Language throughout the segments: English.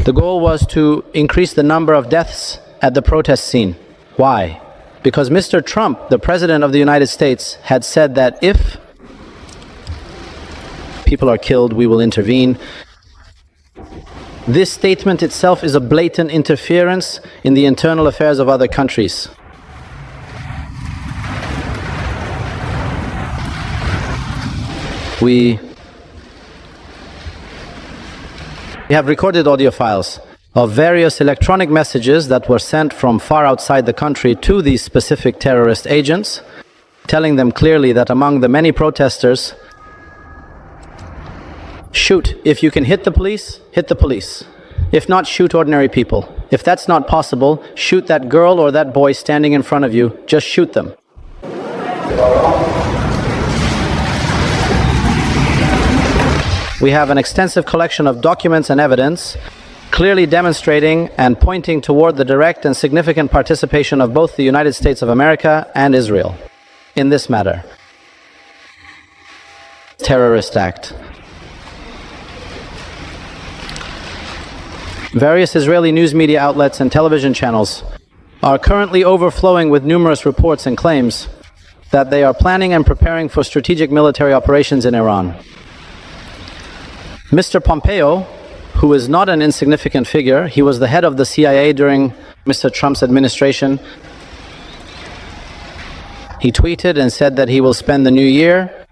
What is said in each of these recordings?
The goal was to increase the number of deaths at the protest scene. Why? Because Mr. Trump, the President of the United States, had said that if people are killed, we will intervene. This statement itself is a blatant interference in the internal affairs of other countries. We have recorded audio files of various electronic messages that were sent from far outside the country to these specific terrorist agents, telling them clearly that among the many protesters, shoot. If you can hit the police, hit the police. If not, shoot ordinary people. If that's not possible, shoot that girl or that boy standing in front of you. Just shoot them. We have an extensive collection of documents and evidence clearly demonstrating and pointing toward the direct and significant participation of both the United States of America and Israel in this matter. Terrorist act. Various Israeli news media outlets and television channels are currently overflowing with numerous reports and claims that they are planning and preparing for strategic military operations in Iran. Mr. Pompeo, who is not an insignificant figure, he was the head of the CIA during Mr. Trump's administration. He tweeted and said that he will spend the new year.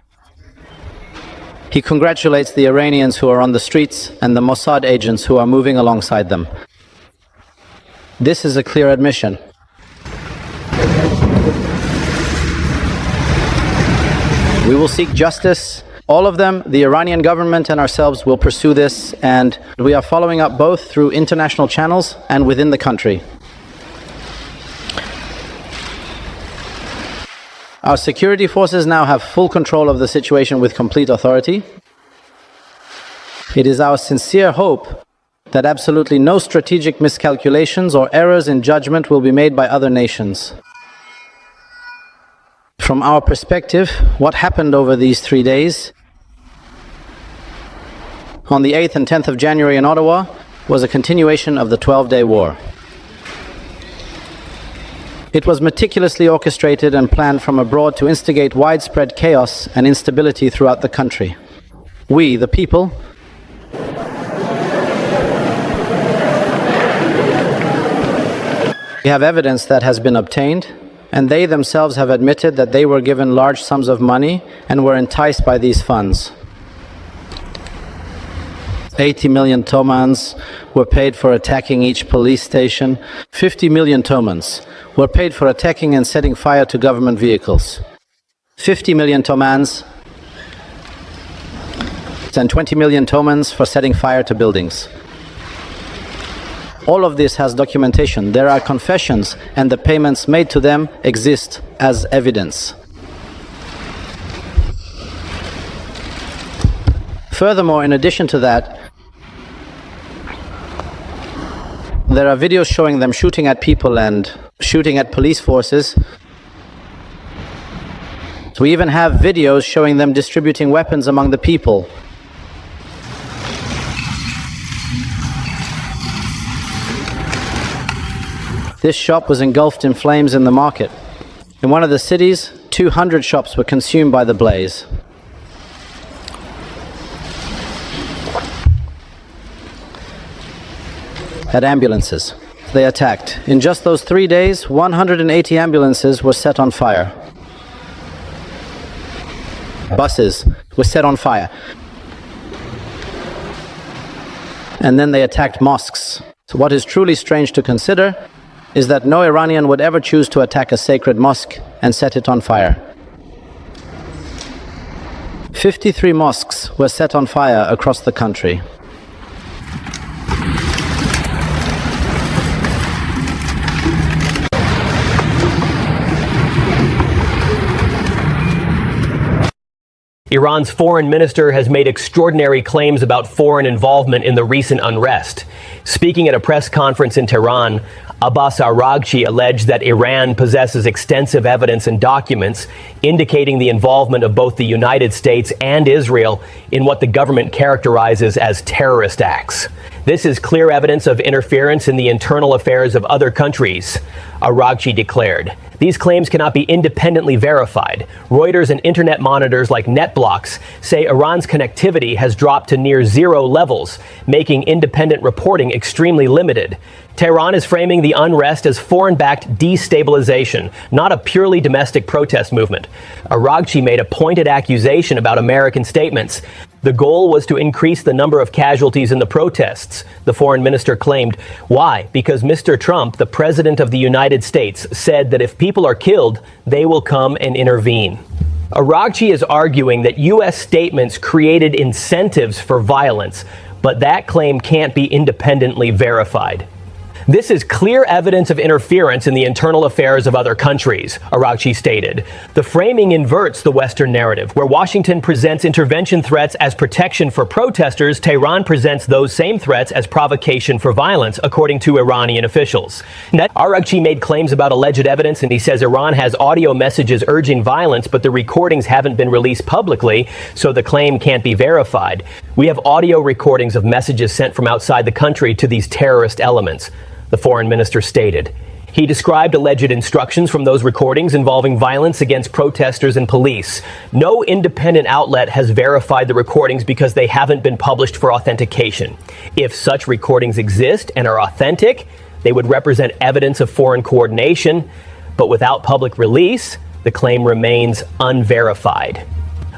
He congratulates the Iranians who are on the streets and the Mossad agents who are moving alongside them. This is a clear admission. We will seek justice. All of them, the Iranian government and ourselves, will pursue this, and we are following up both through international channels and within the country. Our security forces now have full control of the situation with complete authority. It is our sincere hope that absolutely no strategic miscalculations or errors in judgment will be made by other nations. From our perspective, what happened over these 3 days on the 8th and 10th of January in Ottawa was a continuation of the 12-day war. It was meticulously orchestrated and planned from abroad to instigate widespread chaos and instability throughout the country. We, the people, we have evidence that has been obtained, and they themselves have admitted that they were given large sums of money and were enticed by these funds. 80 million tomans were paid for attacking each police station. 50 million tomans were paid for attacking and setting fire to government vehicles. 50 million tomans and 20 million tomans for setting fire to buildings. All of this has documentation. There are confessions, and the payments made to them exist as evidence. Furthermore, in addition to that, there are videos showing them shooting at people and shooting at police forces. So we even have videos showing them distributing weapons among the people. This shop was engulfed in flames in the market. In one of the cities, 200 shops were consumed by the blaze. At ambulances, they attacked. In just those 3 days, 180 ambulances were set on fire. Buses were set on fire. And then they attacked mosques. So what is truly strange to consider is that no Iranian would ever choose to attack a sacred mosque and set it on fire. 53 mosques were set on fire across the country. Iran's foreign minister has made extraordinary claims about foreign involvement in the recent unrest. Speaking at a press conference in Tehran, Abbas Araghchi alleged that Iran possesses extensive evidence and documents indicating the involvement of both the United States and Israel in what the government characterizes as terrorist acts. This is clear evidence of interference in the internal affairs of other countries, Araghchi declared. These claims cannot be independently verified. Reuters and internet monitors like NetBlocks say Iran's connectivity has dropped to near zero levels, making independent reporting extremely limited. Tehran is framing the unrest as foreign-backed destabilization, not a purely domestic protest movement. Araghchi made a pointed accusation about American statements. The goal was to increase the number of casualties in the protests, the foreign minister claimed. Why? Because Mr. Trump, the president of the United States, said that if people are killed, they will come and intervene. Araghchi is arguing that U.S. statements created incentives for violence, but that claim can't be independently verified. This is clear evidence of interference in the internal affairs of other countries, Araghchi stated. The framing inverts the Western narrative. Where Washington presents intervention threats as protection for protesters, Tehran presents those same threats as provocation for violence, according to Iranian officials. Araghchi made claims about alleged evidence, and he says Iran has audio messages urging violence, but the recordings haven't been released publicly, so the claim can't be verified. We have audio recordings of messages sent from outside the country to these terrorist elements, the foreign minister stated. He described alleged instructions from those recordings involving violence against protesters and police. No independent outlet has verified the recordings because they haven't been published for authentication. If such recordings exist and are authentic, they would represent evidence of foreign coordination, but without public release, the claim remains unverified.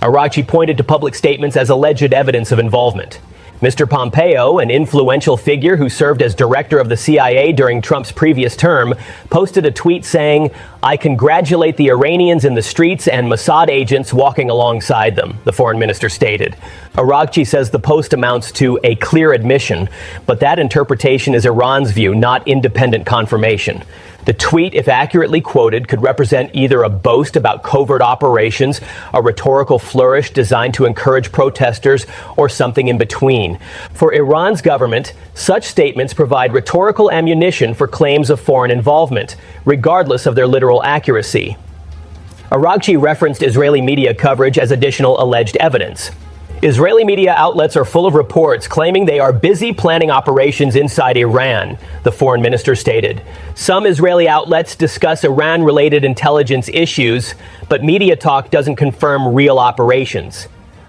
Araghchi pointed to public statements as alleged evidence of involvement. Mr. Pompeo, an influential figure who served as director of the CIA during Trump's previous term, posted a tweet saying, "I congratulate the Iranians in the streets and Mossad agents walking alongside them," the foreign minister stated. Araghchi says the post amounts to a clear admission, but that interpretation is Iran's view, not independent confirmation. The tweet, if accurately quoted, could represent either a boast about covert operations, a rhetorical flourish designed to encourage protesters, or something in between. For Iran's government, such statements provide rhetorical ammunition for claims of foreign involvement, regardless of their literal accuracy. Araghchi referenced Israeli media coverage as additional alleged evidence. Israeli media outlets are full of reports claiming they are busy planning operations inside Iran, the foreign minister stated. Some Israeli outlets discuss Iran-related intelligence issues, but media talk doesn't confirm real operations.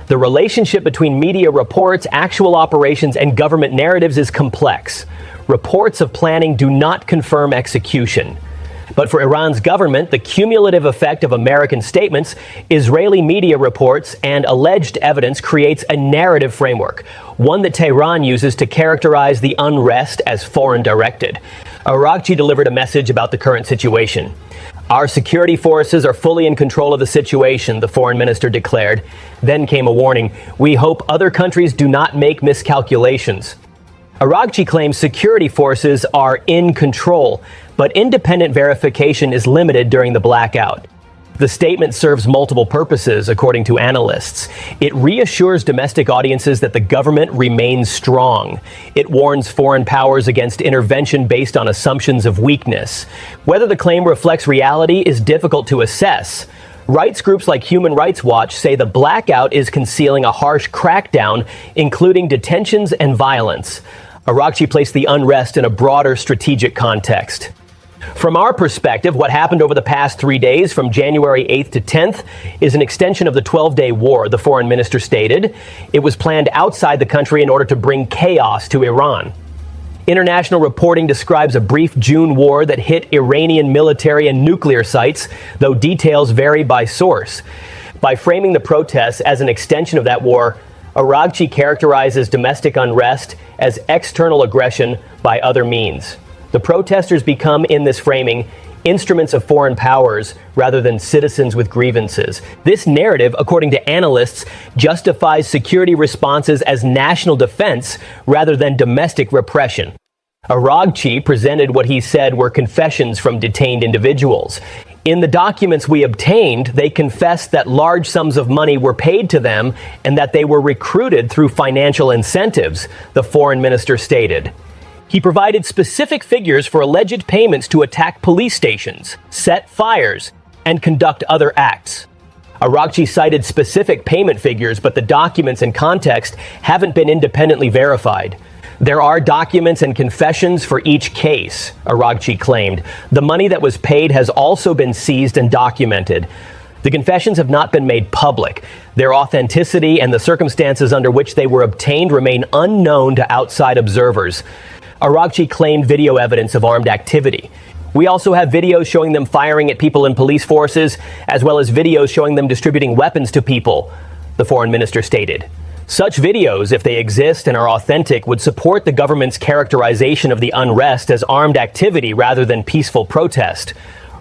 The relationship between media reports, actual operations, and government narratives is complex. Reports of planning do not confirm execution. But for Iran's government, the cumulative effect of American statements, Israeli media reports, and alleged evidence creates a narrative framework, one that Tehran uses to characterize the unrest as foreign-directed. Araghchi delivered a message about the current situation. "Our security forces are fully in control of the situation," the foreign minister declared. Then came a warning: "We hope other countries do not make miscalculations." Araghchi claims security forces are in control, but independent verification is limited during the blackout. The statement serves multiple purposes, according to analysts. It reassures domestic audiences that the government remains strong. It warns foreign powers against intervention based on assumptions of weakness. Whether the claim reflects reality is difficult to assess. Rights groups like Human Rights Watch say the blackout is concealing a harsh crackdown, including detentions and violence. Araghchi placed the unrest in a broader strategic context. From our perspective, what happened over the past 3 days, from January 8th to 10th, is an extension of the 12-day war, the foreign minister stated. It was planned outside the country in order to bring chaos to Iran. International reporting describes a brief June war that hit Iranian military and nuclear sites, though details vary by source. By framing the protests as an extension of that war, Araghchi characterizes domestic unrest as external aggression by other means. The protesters become, in this framing, instruments of foreign powers rather than citizens with grievances. This narrative, according to analysts, justifies security responses as national defense rather than domestic repression. Araghchi presented what he said were confessions from detained individuals. In the documents we obtained, they confessed that large sums of money were paid to them and that they were recruited through financial incentives, the foreign minister stated. He provided specific figures for alleged payments to attack police stations, set fires, and conduct other acts. Araghchi cited specific payment figures, but the documents and context haven't been independently verified. There are documents and confessions for each case, Araghchi claimed. The money that was paid has also been seized and documented. The confessions have not been made public. Their authenticity and the circumstances under which they were obtained remain unknown to outside observers. Araghchi claimed video evidence of armed activity. We also have videos showing them firing at people in police forces, as well as videos showing them distributing weapons to people, the foreign minister stated. Such videos, if they exist and are authentic, would support the government's characterization of the unrest as armed activity rather than peaceful protest.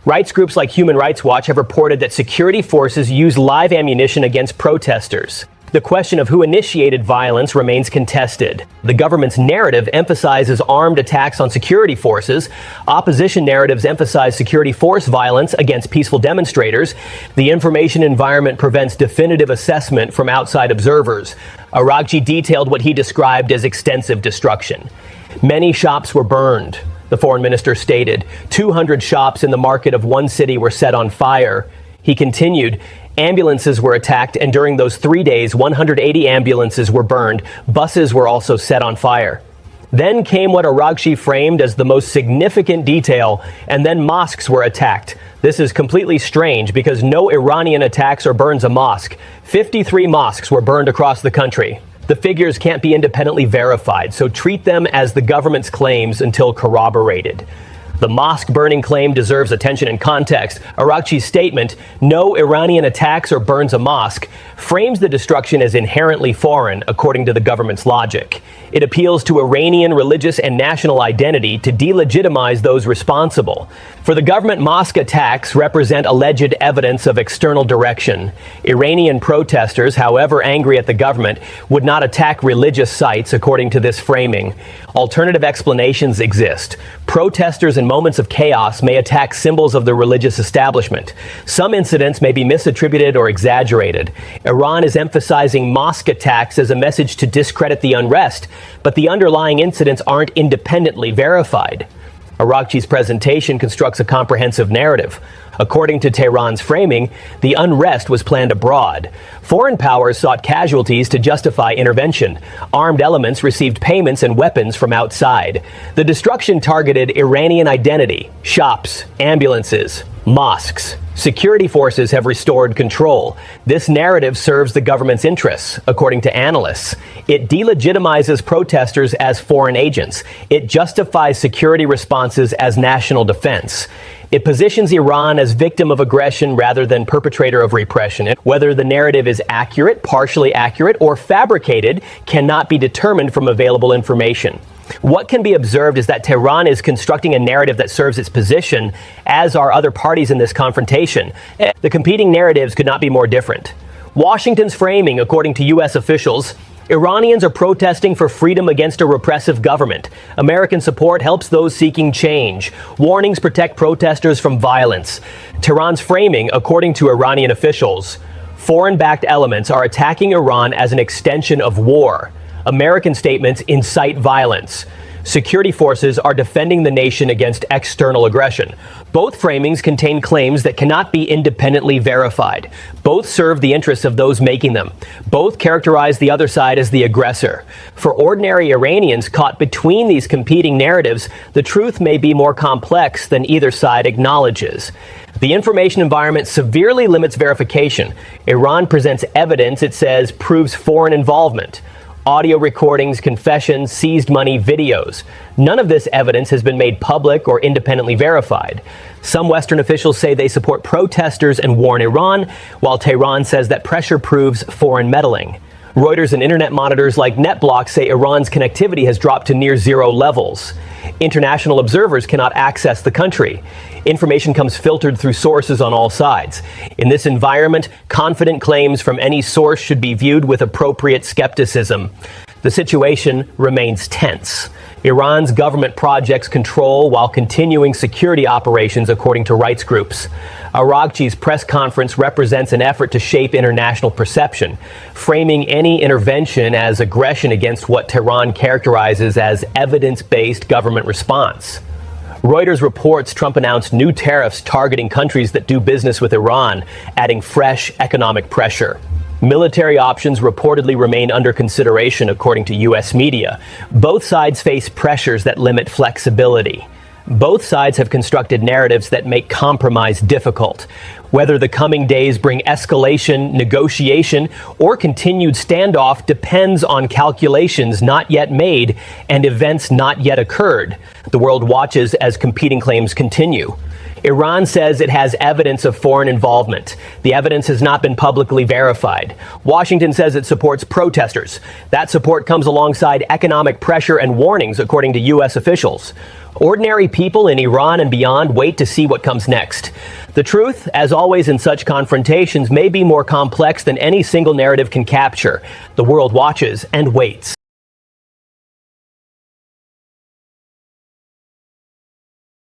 Rights groups like Human Rights Watch have reported that security forces use live ammunition against protesters. The question of who initiated violence remains contested. The government's narrative emphasizes armed attacks on security forces. Opposition narratives emphasize security force violence against peaceful demonstrators. The information environment prevents definitive assessment from outside observers. Araghchi detailed what he described as extensive destruction. Many shops were burned, the foreign minister stated. 200 shops in the market of one city were set on fire. He continued, ambulances were attacked, and during those 3 days, 180 ambulances were burned. Buses were also set on fire. Then came what Araghchi framed as the most significant detail, and then mosques were attacked. This is completely strange because no Iranian attacks or burns a mosque. 53 mosques were burned across the country. The figures can't be independently verified, so treat them as the government's claims until corroborated. The mosque burning claim deserves attention and context. Araghchi's statement, no Iranian attacks or burns a mosque, frames the destruction as inherently foreign, according to the government's logic. It appeals to Iranian religious and national identity to delegitimize those responsible. For the government, mosque attacks represent alleged evidence of external direction. Iranian protesters, however angry at the government, would not attack religious sites, according to this framing. Alternative explanations exist. Protesters in moments of chaos may attack symbols of the religious establishment. Some incidents may be misattributed or exaggerated. Iran is emphasizing mosque attacks as a message to discredit the unrest, but the underlying incidents aren't independently verified. Araghchi's presentation constructs a comprehensive narrative. According to Tehran's framing, the unrest was planned abroad. Foreign powers sought casualties to justify intervention. Armed elements received payments and weapons from outside. The destruction targeted Iranian identity, shops, ambulances, mosques. Security forces have restored control. This narrative serves the government's interests, according to analysts. It delegitimizes protesters as foreign agents. It justifies security responses as national defense. It positions Iran as victim of aggression rather than perpetrator of repression. Whether the narrative is accurate, partially accurate, or fabricated cannot be determined from available information. What can be observed is that Tehran is constructing a narrative that serves its position, as are other parties in this confrontation. The competing narratives could not be more different. Washington's framing, according to U.S. officials, Iranians are protesting for freedom against a repressive government. American support helps those seeking change. Warnings protect protesters from violence. Tehran's framing, according to Iranian officials, foreign-backed elements are attacking Iran as an extension of war. American statements incite violence. Security forces are defending the nation against external aggression. Both framings contain claims that cannot be independently verified. Both serve the interests of those making them. Both characterize the other side as the aggressor. For ordinary Iranians caught between these competing narratives, the truth may be more complex than either side acknowledges. The information environment severely limits verification. Iran presents evidence it says proves foreign involvement. Audio recordings, confessions, seized money, videos. None of this evidence has been made public or independently verified. Some Western officials say they support protesters and warn Iran, while Tehran says that pressure proves foreign meddling. Reuters and internet monitors like NetBlock say Iran's connectivity has dropped to near zero levels. International observers cannot access the country. Information comes filtered through sources on all sides. In this environment, confident claims from any source should be viewed with appropriate skepticism. The situation remains tense. Iran's government projects control while continuing security operations, according to rights groups. Araghchi's press conference represents an effort to shape international perception, framing any intervention as aggression against what Tehran characterizes as evidence-based government response. Reuters reports Trump announced new tariffs targeting countries that do business with Iran, adding fresh economic pressure. Military options reportedly remain under consideration, according to U.S. media. Both sides face pressures that limit flexibility. Both sides have constructed narratives that make compromise difficult. Whether the coming days bring escalation, negotiation, or continued standoff depends on calculations not yet made and events not yet occurred. The world watches as competing claims continue. Iran says it has evidence of foreign involvement. The evidence has not been publicly verified. Washington says it supports protesters. That support comes alongside economic pressure and warnings, according to U.S. officials. Ordinary people in Iran and beyond wait to see what comes next. The truth, as always in such confrontations, may be more complex than any single narrative can capture. The world watches and waits.